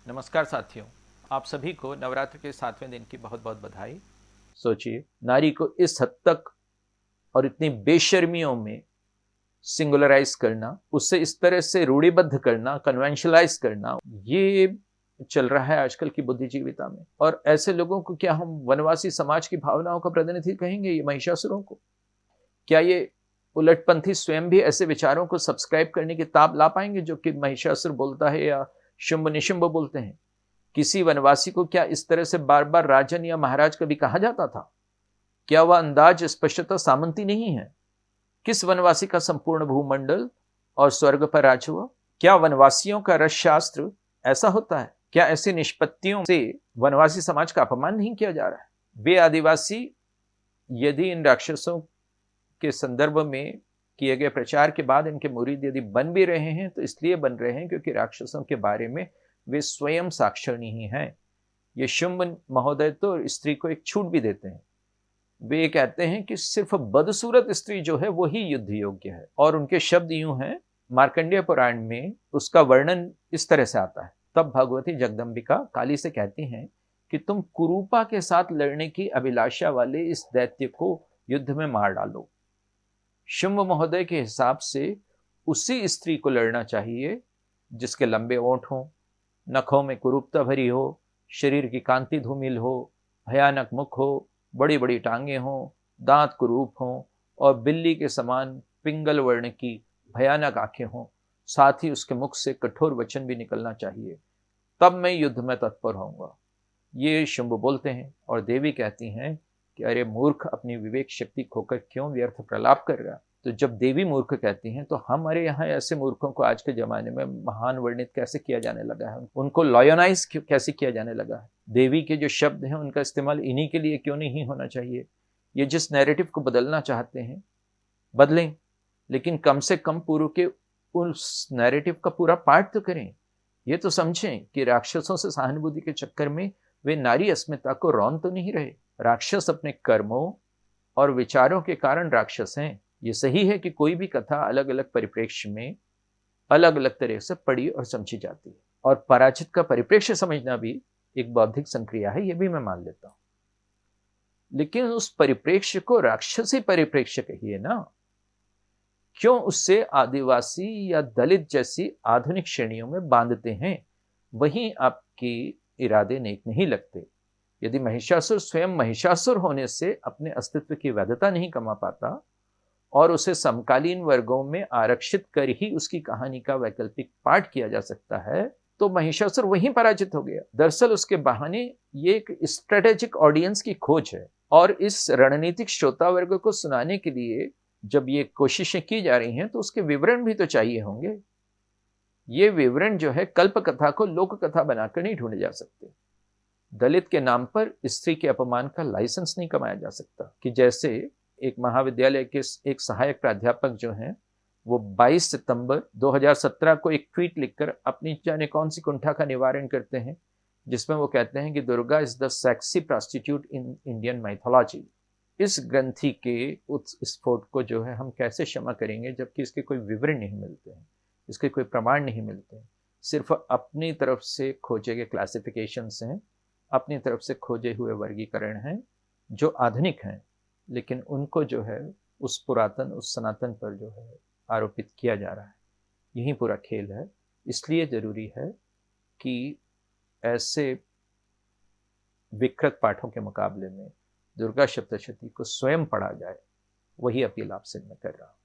नमस्कार साथियों, आप सभी को नवरात्र के 7वें दिन की बहुत बहुत बधाई। सोचिए, नारी को इस हद तक और इतनी बेशर्मियों में सिंगुलराइज करना, उससे इस तरह से रूढ़िबद्ध करना, कन्वेंशनलाइज करना, ये चल रहा है आजकल की बुद्धिजीविता में। और ऐसे लोगों को क्या हम वनवासी समाज की भावनाओं का प्रतिनिधि कहेंगे? ये महिषासुरों को क्या ये उलटपंथी स्वयं भी ऐसे विचारों को सब्सक्राइब करने की ताब ला पाएंगे जो कि महिषासुर बोलता है या शुंभ निशुंभ बोलते हैं? किसी वनवासी को क्या इस तरह से बार बार राजन या महाराज कभी कहा जाता था? क्या वह अंदाज स्पष्टता सामंती नहीं है? किस वनवासी का संपूर्ण भूमंडल और स्वर्ग पर राज हुआ? क्या वनवासियों का रस शास्त्र ऐसा होता है? क्या ऐसी निष्पत्तियों से वनवासी समाज का अपमान नहीं किया जा रहा है? वे आदिवासी यदि इन राक्षसों के संदर्भ में किए गए प्रचार के बाद इनके मुरीद यदि बन भी रहे हैं तो इसलिए बन रहे हैं क्योंकि राक्षसों के बारे में वे स्वयं साक्षर नहीं हैं। ये शुंभ महोदय तो स्त्री को एक छूट भी देते हैं। वे कहते हैं कि सिर्फ बदसूरत स्त्री जो है वही युद्ध योग्य है, और उनके शब्द यूं हैं, मार्कंडेय पुराण में उसका वर्णन इस तरह से आता है। तब भगवती जगदम्बिका काली से कहती हैं कि तुम कुरूपा के साथ लड़ने की अभिलाषा वाले इस दैत्य को युद्ध में मार डालो। शुंभ महोदय के हिसाब से उसी स्त्री को लड़ना चाहिए जिसके लंबे ओंठ हों, नखों में कुरूपता भरी हो, शरीर की कांति धूमिल हो, भयानक मुख हो, बड़ी बड़ी टांगे हों, दांत कुरूप हों और बिल्ली के समान पिंगल वर्ण की भयानक आंखें हों। साथ ही उसके मुख से कठोर वचन भी निकलना चाहिए, तब मैं युद्ध में तत्पर होऊंगा। ये शुंभ बोलते हैं और देवी कहती हैं कि अरे मूर्ख, अपनी विवेक शक्ति खोकर क्यों व्यर्थ प्रलाप कर रहा? तो जब देवी मूर्ख कहती हैं तो हमारे यहाँ ऐसे मूर्खों को आज के जमाने में महान वर्णित कैसे किया जाने लगा है? उनको लॉयनाइज कैसे किया जाने लगा है? देवी के जो शब्द हैं उनका इस्तेमाल इन्हीं के लिए क्यों नहीं होना चाहिए? ये जिस नैरेटिव को बदलना चाहते हैं बदलें, लेकिन कम से कम पूर्व के उस नैरेटिव का पूरा पाठ तो करें। ये तो समझें कि राक्षसों से सहानुभूति के चक्कर में वे नारी अस्मिता को रौन तो नहीं रहे। राक्षस अपने कर्मों और विचारों के कारण राक्षस हैं। ये सही है कि कोई भी कथा अलग अलग परिप्रेक्ष्य में अलग अलग तरह से पढ़ी और समझी जाती है, और पराजित का परिप्रेक्ष्य समझना भी एक बौद्धिक संक्रिया है, ये भी मैं मान लेता हूं। लेकिन उस परिप्रेक्ष्य को राक्षसी परिप्रेक्ष्य कहिए ना। क्यों उससे आदिवासी या दलित जैसी आधुनिक श्रेणियों में बांधते हैं? वहीं आपके इरादे नेक नहीं लगते। यदि महिषासुर स्वयं महिषासुर होने से अपने अस्तित्व की वैधता नहीं कमा पाता और उसे समकालीन वर्गों में आरक्षित कर ही उसकी कहानी का वैकल्पिक पाठ किया जा सकता है, तो महिषासुर वहीं पराजित हो गया। दरअसल उसके बहाने ये एक स्ट्रेटेजिक ऑडियंस की खोज है, और इस रणनीतिक श्रोता वर्ग को सुनाने के लिए जब ये कोशिशें की जा रही हैं तो उसके विवरण भी तो चाहिए होंगे। ये विवरण जो है कल्प कथा को लोक कथा बनाकर नहीं ढूंढे जा सकते। दलित के नाम पर स्त्री के अपमान का लाइसेंस नहीं कमाया जा सकता। कि जैसे एक महाविद्यालय के एक सहायक प्राध्यापक जो हैं, वो 22 सितंबर 2017 को एक ट्वीट लिखकर अपनी जाने कौन सी कुंठा का निवारण करते हैं, जिसमें वो कहते हैं कि Durga is the sexy prostitute in Indian mythology. इस ग्रंथि के उस स्फोट को जो है हम कैसे क्षमा करेंगे, जबकि इसके कोई विवरण नहीं मिलते हैं, इसके कोई प्रमाण नहीं मिलते हैं। सिर्फ अपनी तरफ से खोजे गए क्लासिफिकेशंस हैं, अपनी तरफ से खोजे हुए वर्गीकरण हैं जो आधुनिक हैं, लेकिन उनको जो है उस पुरातन, उस सनातन पर जो है आरोपित किया जा रहा है। यही पूरा खेल है। इसलिए जरूरी है कि ऐसे विकृत पाठों के मुकाबले में दुर्गा सप्तशती को स्वयं पढ़ा जाए। वही अपील आपसे मैं कर रहा हूं।